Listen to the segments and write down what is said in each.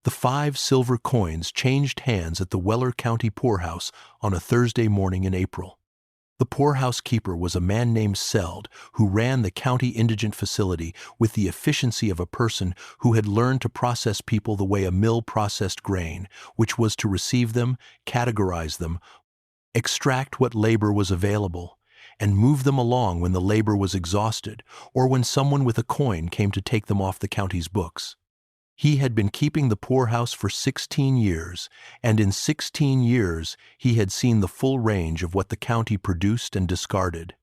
The 5 silver coins changed hands at the Weller County poorhouse on a Thursday morning in April. The poorhouse keeper was a man named Seld, who ran the county indigent facility with the efficiency of a person who had learned to process people the way a mill processed grain, which was to receive them, categorize them, extract what labor was available, and move them along when the labor was exhausted or when someone with a coin came to take them off the county's books. He had been keeping the poorhouse for 16 years, and in 16 years he had seen the full range of what the county produced and discarded.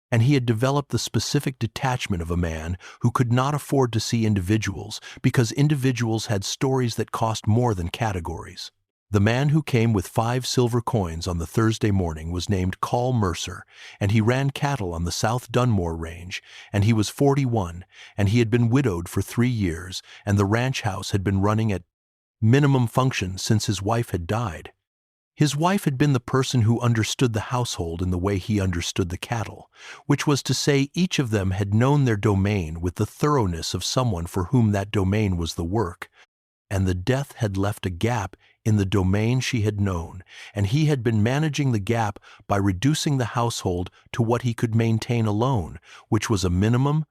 And he had developed the specific detachment of a man who could not afford to see individuals because individuals had stories that cost more than categories. The man who came with 5 silver coins on the Thursday morning was named Col Mercer, and he ran cattle on the South Dunmore Range, and he was 41, and he had been widowed for 3 years, and the ranch house had been running at minimum function since his wife had died. His wife had been the person who understood the household in the way he understood the cattle, which was to say each of them had known their domain with the thoroughness of someone for whom that domain was the work, and the death had left a gap in the domain she had known, and he had been managing the gap by reducing the household to what he could maintain alone, which was a minimum,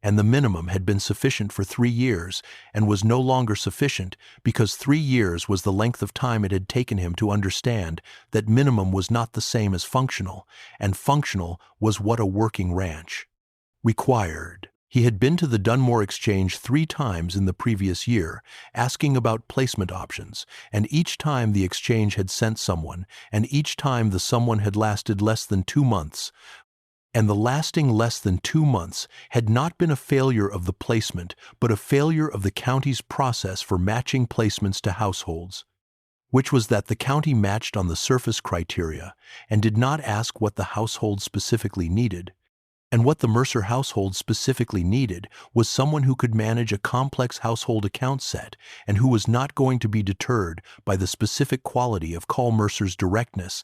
and the minimum had been sufficient for 3 years and was no longer sufficient because 3 years was the length of time it had taken him to understand that minimum was not the same as functional, and functional was what a working ranch required. He had been to the Dunmore Exchange 3 times in the previous year, asking about placement options, and each time the exchange had sent someone, and each time the someone had lasted less than 2 months. And the lasting less than 2 months had not been a failure of the placement, but a failure of the county's process for matching placements to households, which was that the county matched on the surface criteria and did not ask what the household specifically needed. And what the Mercer household specifically needed was someone who could manage a complex household account set and who was not going to be deterred by the specific quality of Col Mercer's directness,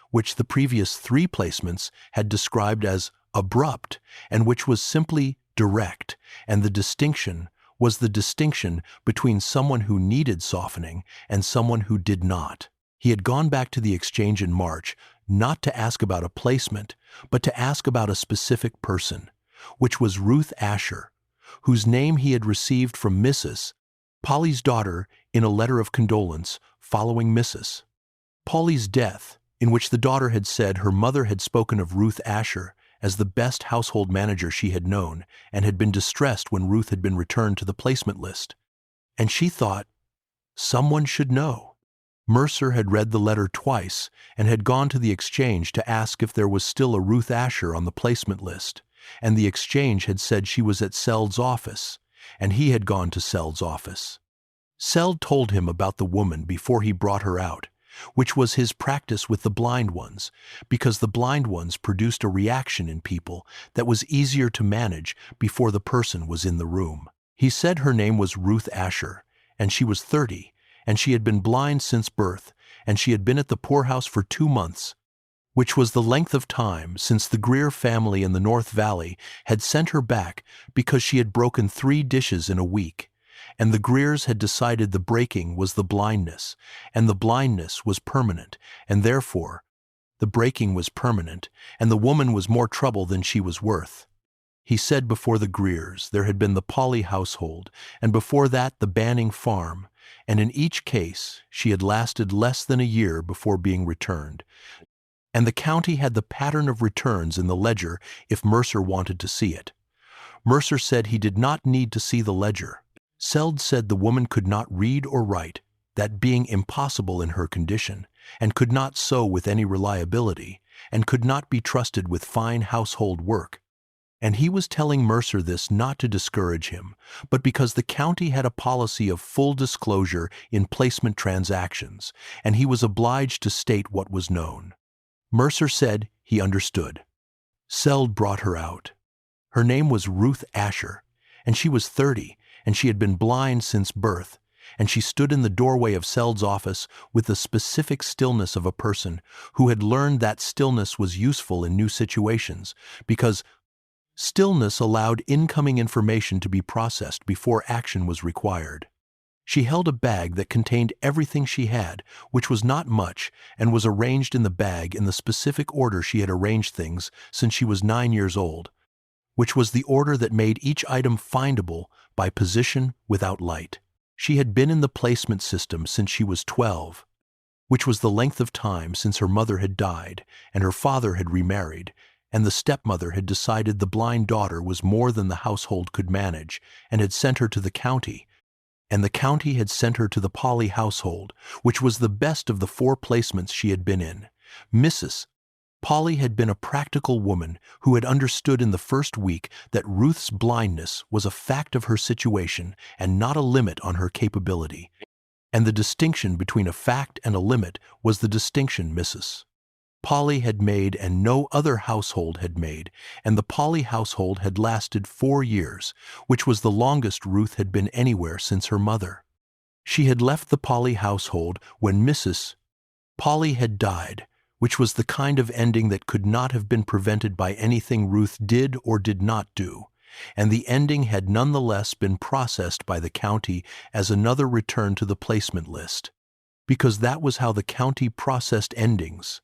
which the previous 3 placements had described as abrupt, and which was simply direct, and the distinction was the distinction between someone who needed softening and someone who did not. He had gone back to the exchange in March, not to ask about a placement, but to ask about a specific person, which was Ruth Asher, whose name he had received from Mrs. Polly's daughter in a letter of condolence following Mrs. Polly's death, in which the daughter had said her mother had spoken of Ruth Asher as the best household manager she had known and had been distressed when Ruth had been returned to the placement list. And she thought, someone should know. Mercer had read the letter twice and had gone to the exchange to ask if there was still a Ruth Asher on the placement list, and the exchange had said she was at Seld's office, and he had gone to Seld's office. Seld told him about the woman before he brought her out, which was his practice with the blind ones, because the blind ones produced a reaction in people that was easier to manage before the person was in the room. He said her name was Ruth Asher, and she was 30, and she had been blind since birth, and she had been at the poorhouse for 2 months, which was the length of time since the Greer family in the North Valley had sent her back because she had broken 3 dishes in a week, and the Greers had decided the breaking was the blindness, and the blindness was permanent, and therefore the breaking was permanent, and the woman was more trouble than she was worth. He said before the Greers there had been the Polly household, and before that the Banning farm, and in each case she had lasted less than a year before being returned. And the county had the pattern of returns in the ledger if Mercer wanted to see it. Mercer said he did not need to see the ledger. Seld said the woman could not read or write, that being impossible in her condition, and could not sew with any reliability, and could not be trusted with fine household work. And he was telling Mercer this not to discourage him, but because the county had a policy of full disclosure in placement transactions, and he was obliged to state what was known. Mercer said he understood. Seld brought her out. Her name was Ruth Asher, and she was 30, and she had been blind since birth, and she stood in the doorway of Seld's office with the specific stillness of a person who had learned that stillness was useful in new situations, because stillness allowed incoming information to be processed before action was required. She held a bag that contained everything she had, which was not much, and was arranged in the bag in the specific order she had arranged things since she was 9 years old, which was the order that made each item findable by position without light. She had been in the placement system since she was 12, which was the length of time since her mother had died and her father had remarried, and the stepmother had decided the blind daughter was more than the household could manage and had sent her to the county, and the county had sent her to the Polly household, which was the best of the 4 placements she had been in. Mrs. Polly had been a practical woman who had understood in the first week that Ruth's blindness was a fact of her situation and not a limit on her capability. And the distinction between a fact and a limit was the distinction Mrs. Polly had made and no other household had made, and the Polly household had lasted 4 years, which was the longest Ruth had been anywhere since her mother. She had left the Polly household when Mrs. Polly had died, which was the kind of ending that could not have been prevented by anything Ruth did or did not do, and the ending had nonetheless been processed by the county as another return to the placement list, because that was how the county processed endings.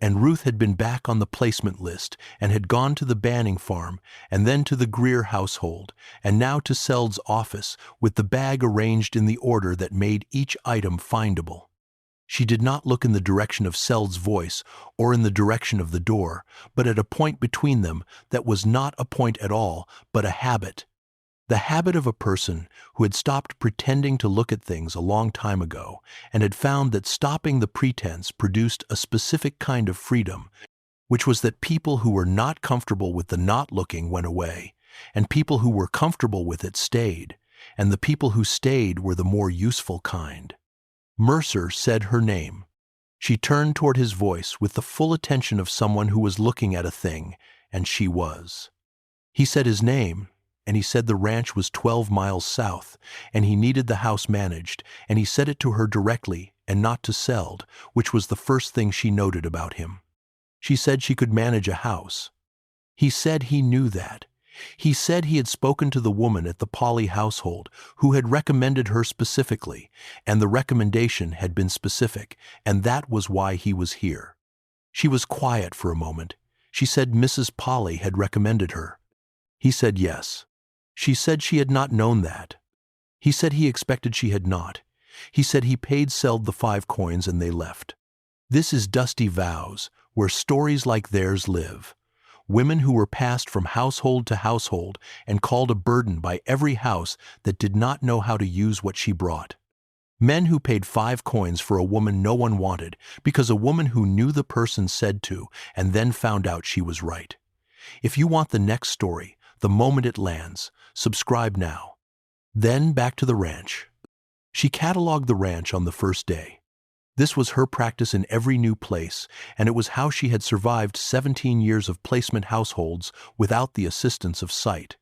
And Ruth had been back on the placement list and had gone to the Banning farm and then to the Greer household and now to Seld's office with the bag arranged in the order that made each item findable. She did not look in the direction of Seld's voice or in the direction of the door, but at a point between them that was not a point at all, but a habit. The habit of a person who had stopped pretending to look at things a long time ago and had found that stopping the pretense produced a specific kind of freedom, which was that people who were not comfortable with the not looking went away, and people who were comfortable with it stayed, and the people who stayed were the more useful kind. Mercer said her name. She turned toward his voice with the full attention of someone who was looking at a thing, and she was. He said his name, and he said the ranch was 12 miles south, and he needed the house managed, and he said it to her directly and not to Seld, which was the first thing she noted about him. She said she could manage a house. He said he knew that. He said he had spoken to the woman at the Polly household who had recommended her specifically, and the recommendation had been specific, and that was why he was here. She was quiet for a moment. She said Mrs. Polly had recommended her. He said yes. She said she had not known that. He said he expected she had not. He said he paid Seld the 5 coins and they left. This is Dusty Vows, where stories like theirs live. Women who were passed from household to household and called a burden by every house that did not know how to use what she brought. Men who paid 5 coins for a woman no one wanted because a woman who knew the person said to and then found out she was right. If you want the next story, the moment it lands, subscribe now. Then back to the ranch. She catalogued the ranch on the first day. This was her practice in every new place, and it was how she had survived 17 years of placement households without the assistance of sight,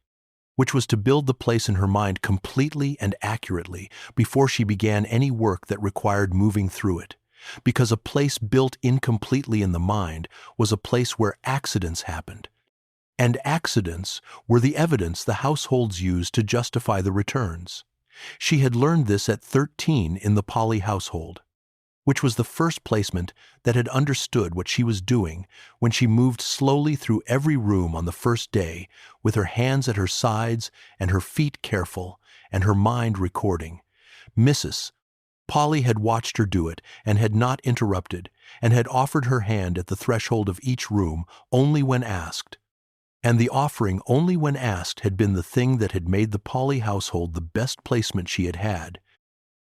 which was to build the place in her mind completely and accurately before she began any work that required moving through it, because a place built incompletely in the mind was a place where accidents happened. And accidents were the evidence the households used to justify the returns. She had learned this at 13 in the Polly household, which was the first placement that had understood what she was doing when she moved slowly through every room on the first day with her hands at her sides and her feet careful and her mind recording. Mrs. Polly had watched her do it and had not interrupted and had offered her hand at the threshold of each room only when asked. And the offering only when asked had been the thing that had made the Polly household the best placement she had had.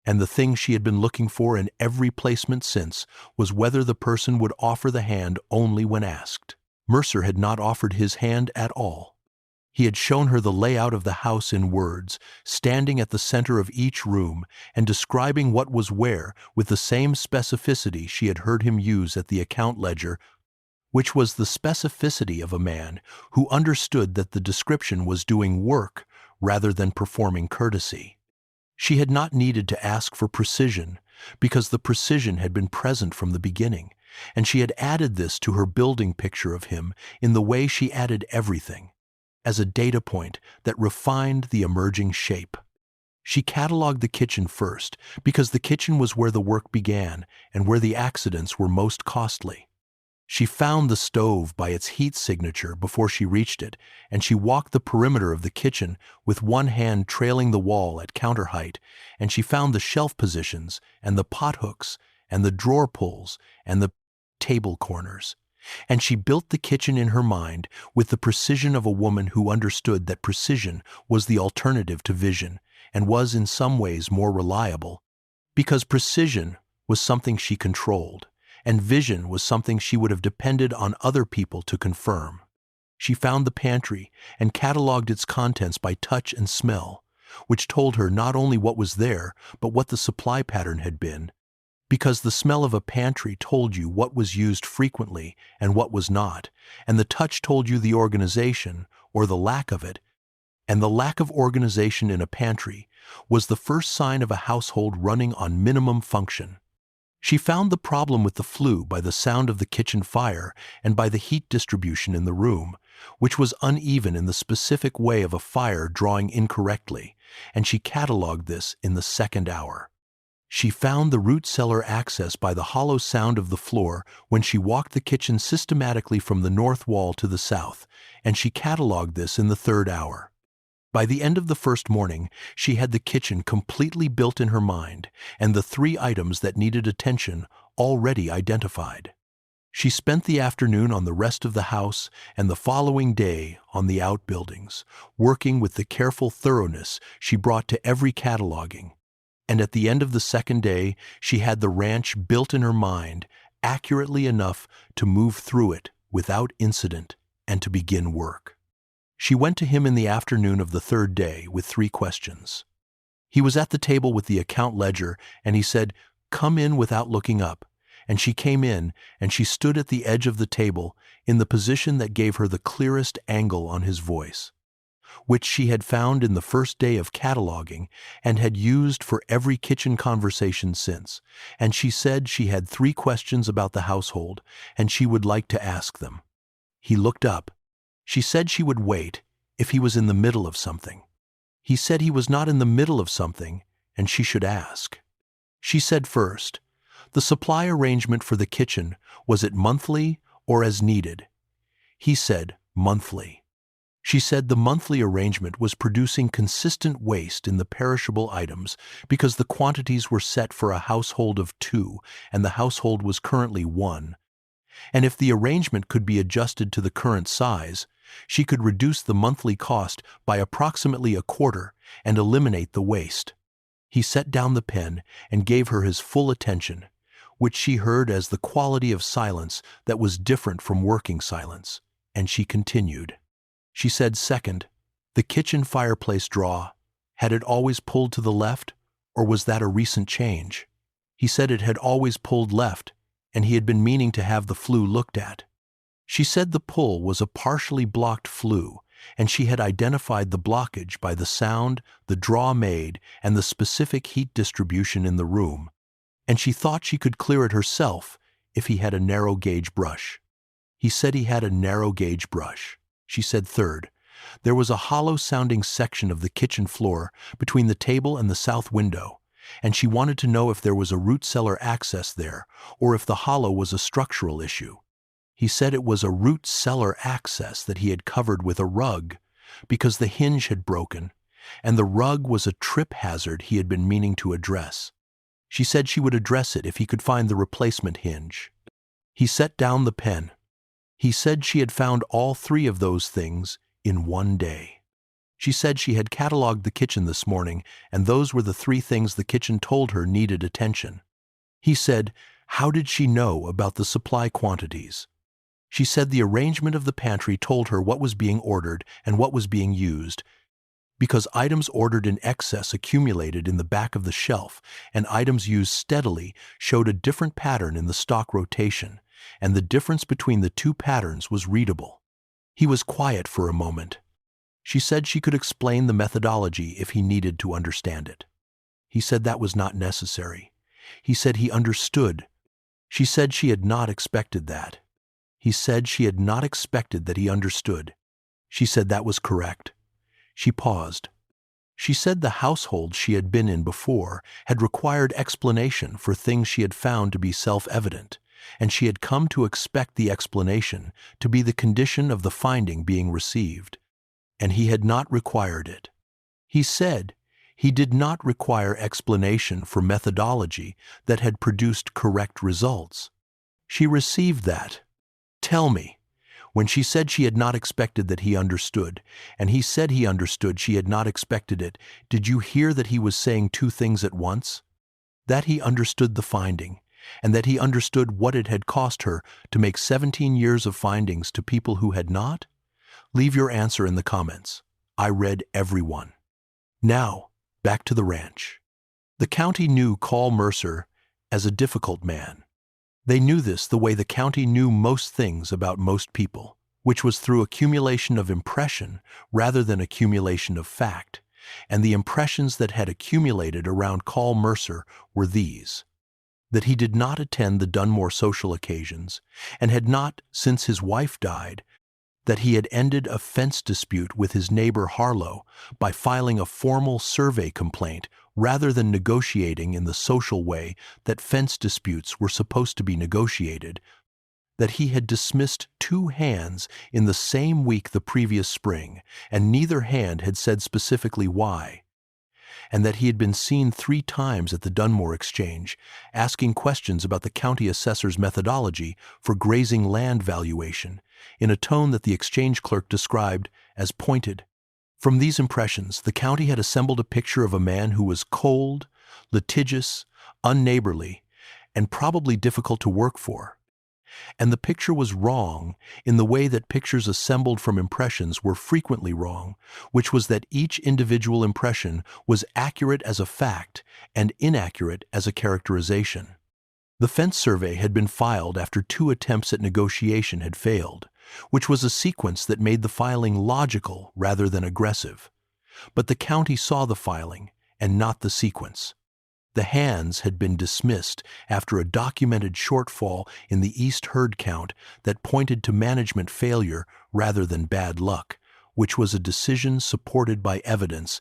And the thing she had been looking for in every placement since was whether the person would offer the hand only when asked. Mercer had not offered his hand at all. He had shown her the layout of the house in words, standing at the center of each room and describing what was where with the same specificity she had heard him use at the account ledger, which was the specificity of a man who understood that the description was doing work rather than performing courtesy. She had not needed to ask for precision because the precision had been present from the beginning, and she had added this to her building picture of him in the way she added everything, as a data point that refined the emerging shape. She cataloged the kitchen first because the kitchen was where the work began and where the accidents were most costly. She found the stove by its heat signature before she reached it, and she walked the perimeter of the kitchen with one hand trailing the wall at counter height, and she found the shelf positions and the pot hooks and the drawer pulls and the table corners. And she built the kitchen in her mind with the precision of a woman who understood that precision was the alternative to vision and was in some ways more reliable, because precision was something she controlled, and vision was something she would have depended on other people to confirm. She found the pantry and cataloged its contents by touch and smell, which told her not only what was there, but what the supply pattern had been, because the smell of a pantry told you what was used frequently and what was not, and the touch told you the organization, or the lack of it, and the lack of organization in a pantry was the first sign of a household running on minimum function. She found the problem with the flue by the sound of the kitchen fire and by the heat distribution in the room, which was uneven in the specific way of a fire drawing incorrectly, and she cataloged this in the second hour. She found the root cellar access by the hollow sound of the floor when she walked the kitchen systematically from the north wall to the south, and she cataloged this in the third hour. By the end of the first morning, she had the kitchen completely built in her mind and the 3 items that needed attention already identified. She spent the afternoon on the rest of the house and the following day on the outbuildings, working with the careful thoroughness she brought to every cataloging. And at the end of the second day, she had the ranch built in her mind accurately enough to move through it without incident and to begin work. She went to him in the afternoon of the third day with 3 questions. He was at the table with the account ledger, and he said, "Come in without looking up." And she came in, and she stood at the edge of the table in the position that gave her the clearest angle on his voice, which she had found in the first day of cataloging and had used for every kitchen conversation since. And she said she had 3 questions about the household, and she would like to ask them. He looked up. She said she would wait if he was in the middle of something. He said he was not in the middle of something, and she should ask. She said first, the supply arrangement for the kitchen, was it monthly or as needed? He said monthly. She said the monthly arrangement was producing consistent waste in the perishable items because the quantities were set for a household of 2 and the household was currently 1. And if the arrangement could be adjusted to the current size, she could reduce the monthly cost by approximately a quarter and eliminate the waste. He set down the pen and gave her his full attention, which she heard as the quality of silence that was different from working silence, and she continued. She said second, the kitchen fireplace draw, had it always pulled to the left, or was that a recent change? He said it had always pulled left, and he had been meaning to have the flue looked at. She said the pull was a partially blocked flue, and she had identified the blockage by the sound the draw made and the specific heat distribution in the room, and she thought she could clear it herself if he had a narrow gauge brush. He said he had a narrow gauge brush. She said third, there was a hollow-sounding section of the kitchen floor between the table and the south window, and she wanted to know if there was a root cellar access there or if the hollow was a structural issue. He said it was a root cellar access that he had covered with a rug because the hinge had broken, and the rug was a trip hazard he had been meaning to address. She said she would address it if he could find the replacement hinge. He set down the pen. He said she had found all 3 of those things in one day. She said she had cataloged the kitchen this morning, and those were the 3 things the kitchen told her needed attention. He said, how did she know about the supply quantities? She said the arrangement of the pantry told her what was being ordered and what was being used, because items ordered in excess accumulated in the back of the shelf, and items used steadily showed a different pattern in the stock rotation, and the difference between the 2 patterns was readable. He was quiet for a moment. She said she could explain the methodology if he needed to understand it. He said that was not necessary. He said he understood. She said she had not expected that. He said she had not expected that he understood. She said that was correct. She paused. She said the household she had been in before had required explanation for things she had found to be self-evident, and she had come to expect the explanation to be the condition of the finding being received, and he had not required it. He said he did not require explanation for methodology that had produced correct results. She received that. Tell me. When she said she had not expected that he understood, and he said he understood she had not expected it, did you hear that he was saying two things at once? That he understood the finding, and that he understood what it had cost her to make 17 years of findings to people who had not? Leave your answer in the comments. I read every one. Now, back to the ranch. The county knew Carl Mercer as a difficult man. They knew this the way the county knew most things about most people, which was through accumulation of impression rather than accumulation of fact, and the impressions that had accumulated around Carl Mercer were these: that he did not attend the Dunmore social occasions, and had not since his wife died, that he had ended a fence dispute with his neighbor Harlow by filing a formal survey complaint rather than negotiating in the social way that fence disputes were supposed to be negotiated, that he had dismissed 2 hands in the same week the previous spring, and neither hand had said specifically why, and that he had been seen 3 times at the Dunmore Exchange, asking questions about the county assessor's methodology for grazing land valuation, in a tone that the exchange clerk described as pointed. From these impressions, the county had assembled a picture of a man who was cold, litigious, unneighborly, and probably difficult to work for. And the picture was wrong in the way that pictures assembled from impressions were frequently wrong, which was that each individual impression was accurate as a fact and inaccurate as a characterization. The fence survey had been filed after 2 attempts at negotiation had failed, which was a sequence that made the filing logical rather than aggressive. But the county saw the filing and not the sequence. The hands had been dismissed after a documented shortfall in the East herd count that pointed to management failure rather than bad luck, which was a decision supported by evidence,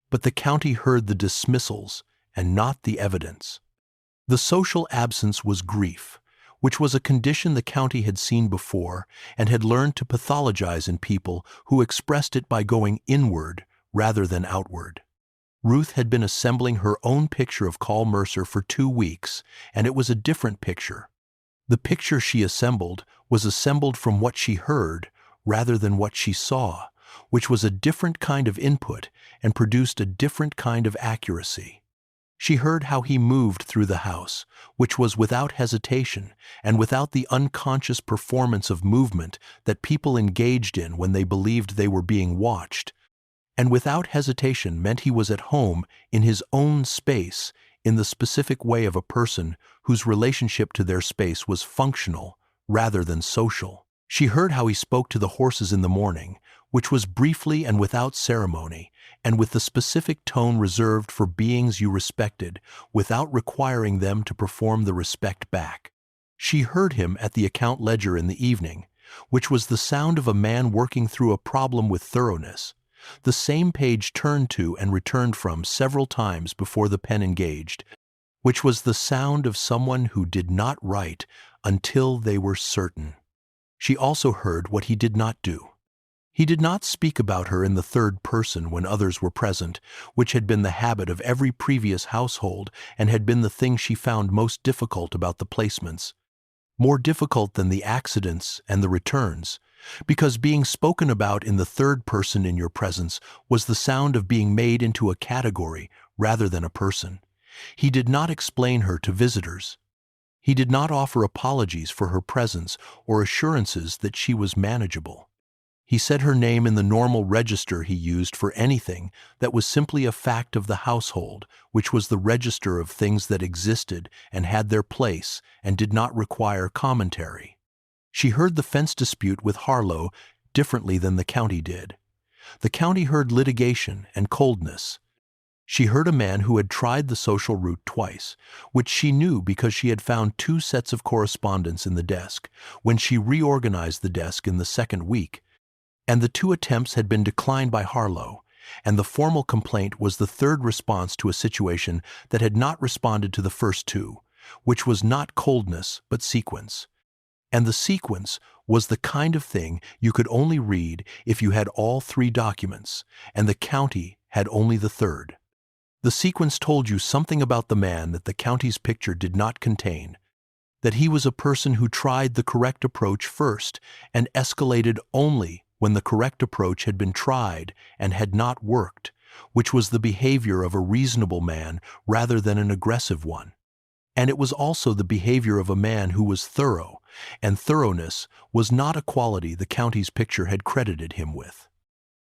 but the county heard the dismissals and not the evidence. The social absence was grief, which was a condition the county had seen before and had learned to pathologize in people who expressed it by going inward rather than outward. Ruth had been assembling her own picture of Carl Mercer for 2 weeks, and it was a different picture. The picture she assembled was assembled from what she heard rather than what she saw, which was a different kind of input and produced a different kind of accuracy. She heard how he moved through the house, which was without hesitation and without the unconscious performance of movement that people engaged in when they believed they were being watched, and without hesitation meant he was at home in his own space in the specific way of a person whose relationship to their space was functional rather than social. She heard how he spoke to the horses in the morning, which was briefly and without ceremony, and with the specific tone reserved for beings you respected, without requiring them to perform the respect back. She heard him at the account ledger in the evening, which was the sound of a man working through a problem with thoroughness, the same page turned to and returned from several times before the pen engaged, which was the sound of someone who did not write until they were certain. She also heard what he did not do. He did not speak about her in the third person when others were present, which had been the habit of every previous household and had been the thing she found most difficult about the placements. More difficult than the accidents and the returns, because being spoken about in the third person in your presence was the sound of being made into a category rather than a person. He did not explain her to visitors. He did not offer apologies for her presence or assurances that she was manageable. He said her name in the normal register he used for anything that was simply a fact of the household, which was the register of things that existed and had their place and did not require commentary. She heard the fence dispute with Harlow differently than the county did. The county heard litigation and coldness. She heard a man who had tried the social route twice, which she knew because she had found 2 sets of correspondence in the desk when she reorganized the desk in the second week, and the 2 attempts had been declined by Harlow, and the formal complaint was the third response to a situation that had not responded to the first two, which was not coldness but sequence. And the sequence was the kind of thing you could only read if you had all three documents, and the county had only the third. The sequence told you something about the man that the county's picture did not contain, that he was a person who tried the correct approach first and escalated only when the correct approach had been tried and had not worked, which was the behavior of a reasonable man rather than an aggressive one. And it was also the behavior of a man who was thorough, and thoroughness was not a quality the county's picture had credited him with.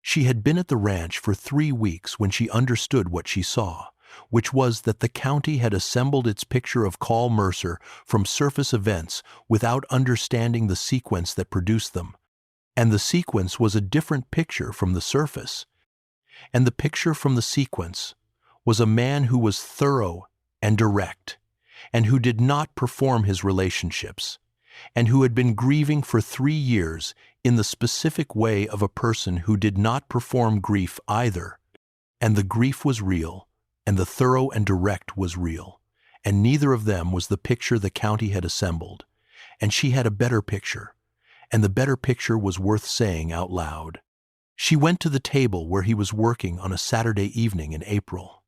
She had been at the ranch for 3 weeks when she understood what she saw, which was that the county had assembled its picture of Carl Mercer from surface events without understanding the sequence that produced them. And the sequence was a different picture from the surface. And the picture from the sequence was a man who was thorough and direct, and who did not perform his relationships, and who had been grieving for 3 years in the specific way of a person who did not perform grief either. And the grief was real, and the thorough and direct was real, and neither of them was the picture the county had assembled. And she had a better picture, and the better picture was worth saying out loud. She went to the table where he was working on a Saturday evening in April.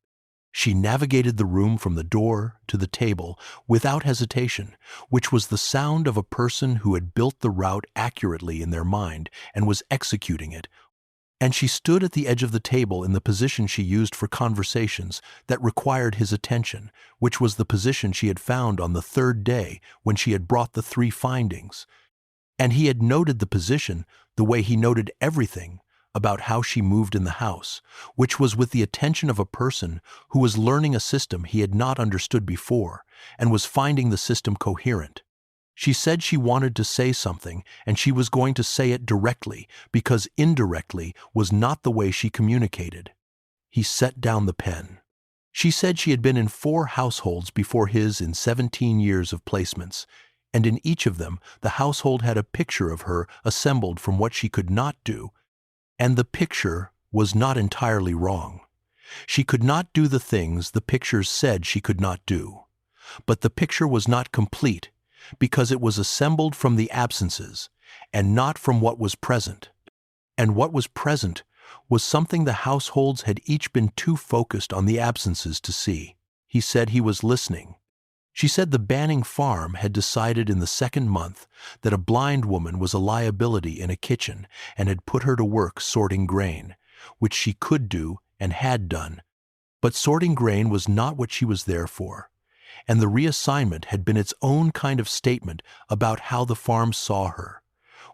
She navigated the room from the door to the table without hesitation, which was the sound of a person who had built the route accurately in their mind and was executing it. And she stood at the edge of the table in the position she used for conversations that required his attention, which was the position she had found on the third day when she had brought the 3 findings. And he had noted the position the way he noted everything about how she moved in the house, which was with the attention of a person who was learning a system he had not understood before and was finding the system coherent. She said she wanted to say something, and she was going to say it directly because indirectly was not the way she communicated. He set down the pen. She said she had been in 4 households before his in 17 years of placements, and in each of them the household had a picture of her assembled from what she could not do. And the picture was not entirely wrong. She could not do the things the pictures said she could not do. But the picture was not complete because it was assembled from the absences and not from what was present. And what was present was something the households had each been too focused on the absences to see. He said he was listening. She said the Banning farm had decided in the 2nd month that a blind woman was a liability in a kitchen and had put her to work sorting grain, which she could do and had done. But sorting grain was not what she was there for, and the reassignment had been its own kind of statement about how the farm saw her,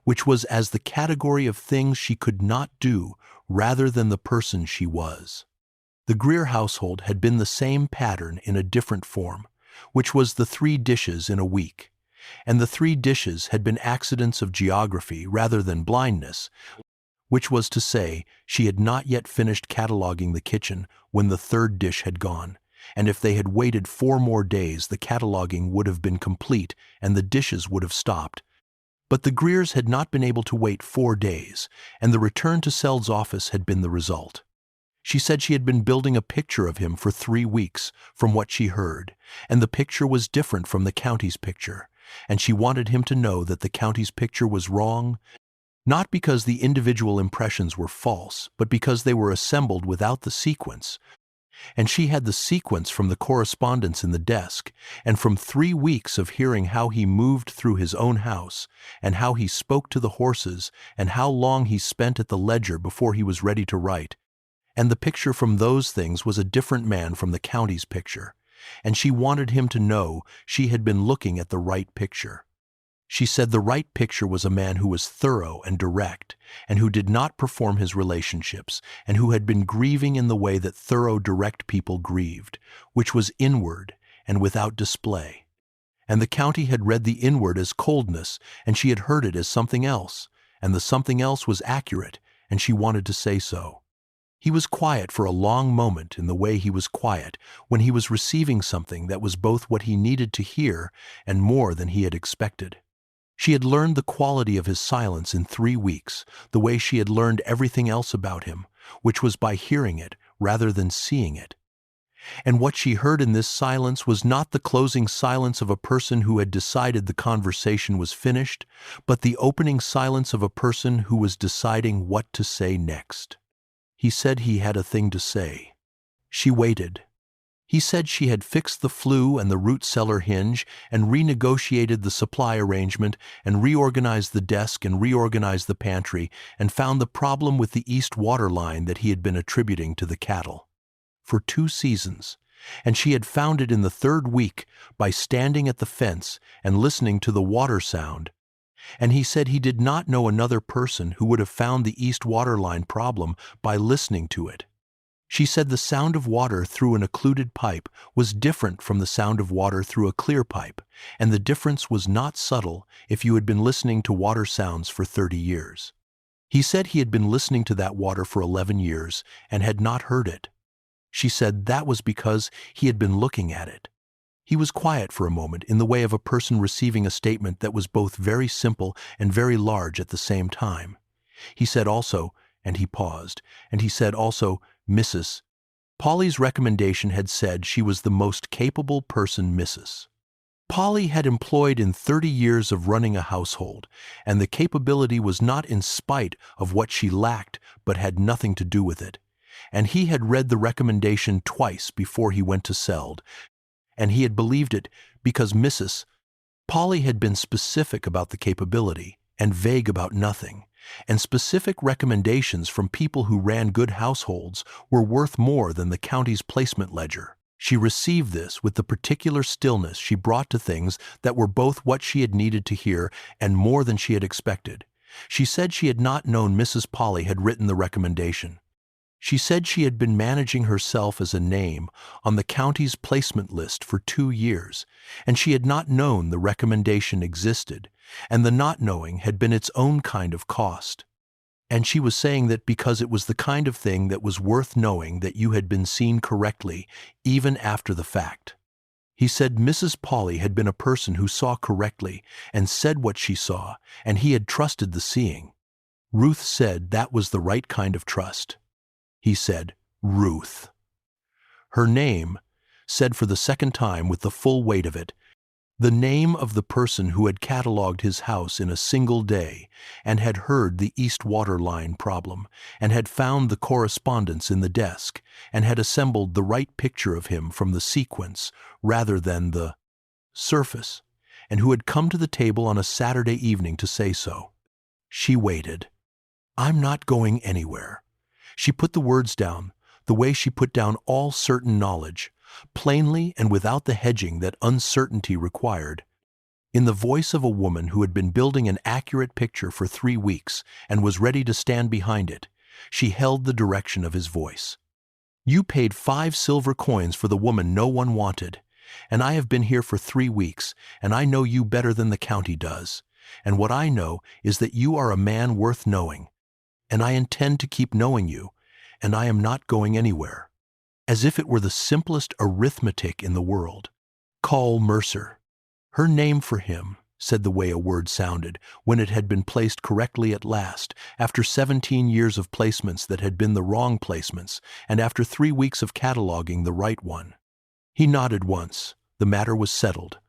which was as the category of things she could not do rather than the person she was. The Greer household had been the same pattern in a different form, which was the 3 dishes in a week, and the 3 dishes had been accidents of geography rather than blindness, which was to say she had not yet finished cataloging the kitchen when the 3rd dish had gone, and if they had waited 4 more days the cataloging would have been complete and the dishes would have stopped. But the Greers had not been able to wait 4 days, and the return to Seld's office had been the result. She said she had been building a picture of him for 3 weeks, from what she heard, and the picture was different from the county's picture, and she wanted him to know that the county's picture was wrong, not because the individual impressions were false, but because they were assembled without the sequence. And she had the sequence from the correspondence in the desk, and from 3 weeks of hearing how he moved through his own house, and how he spoke to the horses, and how long he spent at the ledger before he was ready to write. And the picture from those things was a different man from the county's picture, and she wanted him to know she had been looking at the right picture. She said the right picture was a man who was thorough and direct, and who did not perform his relationships, and who had been grieving in the way that thorough, direct people grieved, which was inward and without display. And the county had read the inward as coldness, and she had heard it as something else, and the something else was accurate, and she wanted to say so. He was quiet for a long moment in the way he was quiet when he was receiving something that was both what he needed to hear and more than he had expected. She had learned the quality of his silence in 3 weeks, the way she had learned everything else about him, which was by hearing it rather than seeing it. And what she heard in this silence was not the closing silence of a person who had decided the conversation was finished, but the opening silence of a person who was deciding what to say next. He said he had a thing to say. She waited. He said she had fixed the flue and the root cellar hinge and renegotiated the supply arrangement and reorganized the desk and reorganized the pantry and found the problem with the east water line that he had been attributing to the cattle. For 2 seasons, and she had found it in the 3rd week by standing at the fence and listening to the water sound. And he said he did not know another person who would have found the east water line problem by listening to it. She said the sound of water through an occluded pipe was different from the sound of water through a clear pipe, and the difference was not subtle if you had been listening to water sounds for 30 years. He said he had been listening to that water for 11 years and had not heard it. She said that was because he had been looking at it. He was quiet for a moment in the way of a person receiving a statement that was both very simple and very large at the same time. He said also, and he paused, and he said also, Mrs. Polly's recommendation had said she was the most capable person Mrs. Polly had employed in 30 years of running a household, and the capability was not in spite of what she lacked but had nothing to do with it. And he had read the recommendation twice before he went to Seld, and he had believed it because Mrs. Polly had been specific about the capability and vague about nothing, and specific recommendations from people who ran good households were worth more than the county's placement ledger. She received this with the particular stillness she brought to things that were both what she had needed to hear and more than she had expected. She said she had not known Mrs. Polly had written the recommendation. She said she had been managing herself as a name on the county's placement list for 2 years, and she had not known the recommendation existed, and the not knowing had been its own kind of cost. And she was saying that because it was the kind of thing that was worth knowing that you had been seen correctly, even after the fact. He said Mrs. Polly had been a person who saw correctly and said what she saw, and he had trusted the seeing. Ruth said that was the right kind of trust. He said, Ruth. Her name, said for the 2nd time with the full weight of it, the name of the person who had catalogued his house in a single day and had heard the east water line problem and had found the correspondence in the desk and had assembled the right picture of him from the sequence rather than the surface, and who had come to the table on a Saturday evening to say so. She waited. I'm not going anywhere. She put the words down, the way she put down all certain knowledge, plainly and without the hedging that uncertainty required, in the voice of a woman who had been building an accurate picture for 3 weeks and was ready to stand behind it. She held the direction of his voice. You paid 5 silver coins for the woman no one wanted, and I have been here for 3 weeks, and I know you better than the county does, and what I know is that you are a man worth knowing. And I intend to keep knowing you, and I am not going anywhere. As if it were the simplest arithmetic in the world. Call Mercer. Her name for him, said the way a word sounded, when it had been placed correctly at last, after 17 years of placements that had been the wrong placements, and after 3 weeks of cataloging the right one. He nodded once. The matter was settled.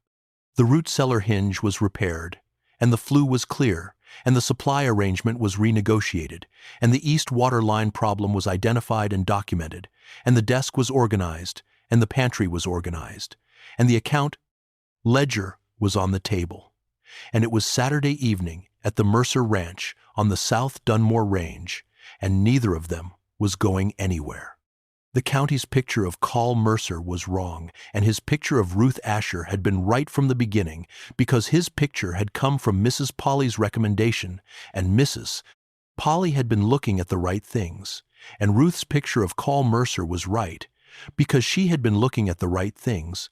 The root cellar hinge was repaired, and the flue was clear, and the supply arrangement was renegotiated, and the east water line problem was identified and documented, and the desk was organized, and the pantry was organized, and the account ledger was on the table. And it was Saturday evening at the Mercer Ranch on the South Dunmore Range, and neither of them was going anywhere. The county's picture of Call Mercer was wrong, and his picture of Ruth Asher had been right from the beginning, because his picture had come from Mrs. Polly's recommendation, and Mrs. Polly had been looking at the right things, and Ruth's picture of Call Mercer was right, because she had been looking at the right things,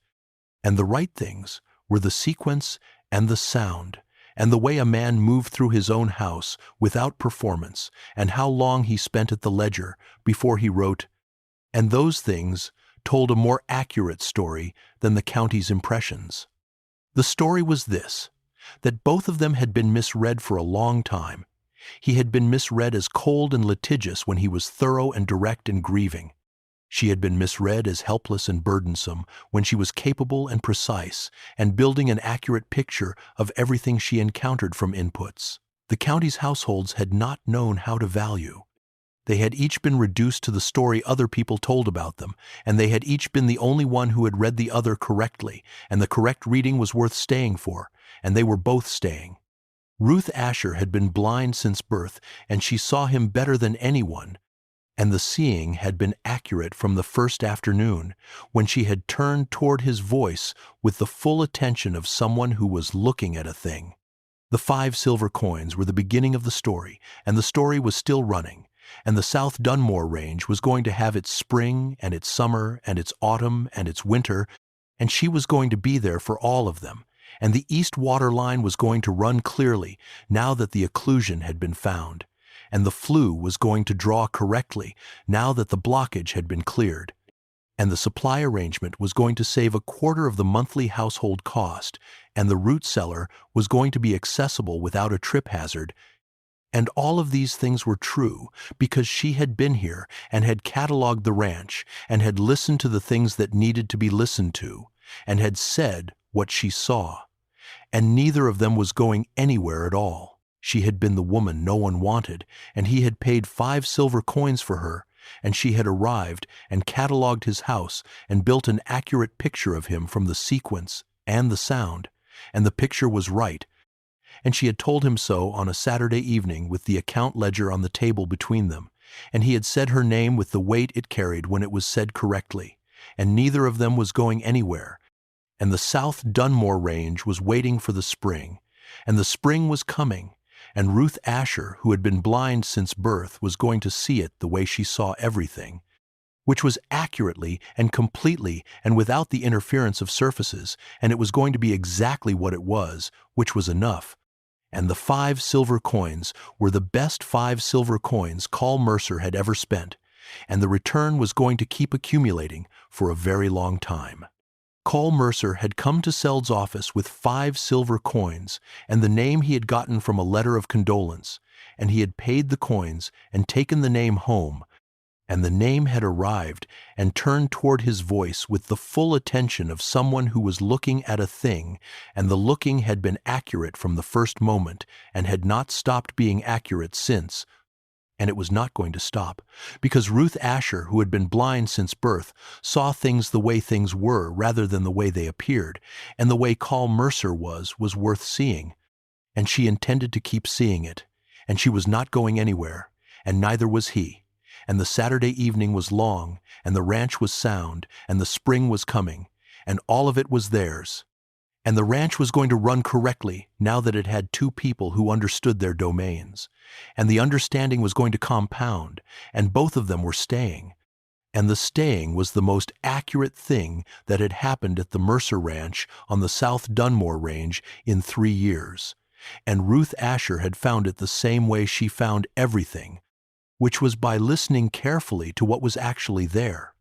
and the right things were the sequence and the sound, and the way a man moved through his own house without performance, and how long he spent at the ledger before he wrote. And those things told a more accurate story than the county's impressions. The story was this, that both of them had been misread for a long time. He had been misread as cold and litigious when he was thorough and direct and grieving. She had been misread as helpless and burdensome when she was capable and precise and building an accurate picture of everything she encountered from inputs. The county's households had not known how to value. They had each been reduced to the story other people told about them, and they had each been the only one who had read the other correctly, and the correct reading was worth staying for, and they were both staying. Ruth Asher had been blind since birth, and she saw him better than anyone, and the seeing had been accurate from the first afternoon, when she had turned toward his voice with the full attention of someone who was looking at a thing. The 5 silver coins were the beginning of the story, and the story was still running, and the South Dunmore Range was going to have its spring and its summer and its autumn and its winter, and she was going to be there for all of them, and the east water line was going to run clearly now that the occlusion had been found, and the flue was going to draw correctly now that the blockage had been cleared, and the supply arrangement was going to save a quarter of the monthly household cost, and the root cellar was going to be accessible without a trip hazard. And all of these things were true because she had been here and had catalogued the ranch and had listened to the things that needed to be listened to and had said what she saw. And neither of them was going anywhere at all. She had been the woman no one wanted, and he had paid 5 silver coins for her, and she had arrived and catalogued his house and built an accurate picture of him from the sequence and the sound, and the picture was right. And she had told him so on a Saturday evening with the account ledger on the table between them, and he had said her name with the weight it carried when it was said correctly, and neither of them was going anywhere, and the South Dunmore Range was waiting for the spring, and the spring was coming, and Ruth Asher, who had been blind since birth, was going to see it the way she saw everything, which was accurately and completely and without the interference of surfaces, and it was going to be exactly what it was, which was enough. And the 5 silver coins were the best 5 silver coins Col Mercer had ever spent, and the return was going to keep accumulating for a very long time. Col Mercer had come to Seld's office with 5 silver coins and the name he had gotten from a letter of condolence, and he had paid the coins and taken the name home, and the name had arrived and turned toward his voice with the full attention of someone who was looking at a thing, and the looking had been accurate from the first moment and had not stopped being accurate since, and it was not going to stop, because Ruth Asher, who had been blind since birth, saw things the way things were rather than the way they appeared, and the way Col Mercer was worth seeing, and she intended to keep seeing it, and she was not going anywhere, and neither was he. And the Saturday evening was long, and the ranch was sound, and the spring was coming, and all of it was theirs. And the ranch was going to run correctly now that it had 2 people who understood their domains. And the understanding was going to compound, and both of them were staying. And the staying was the most accurate thing that had happened at the Mercer Ranch on the South Dunmore Range in 3 years. And Ruth Asher had found it the same way she found everything, which was by listening carefully to what was actually there.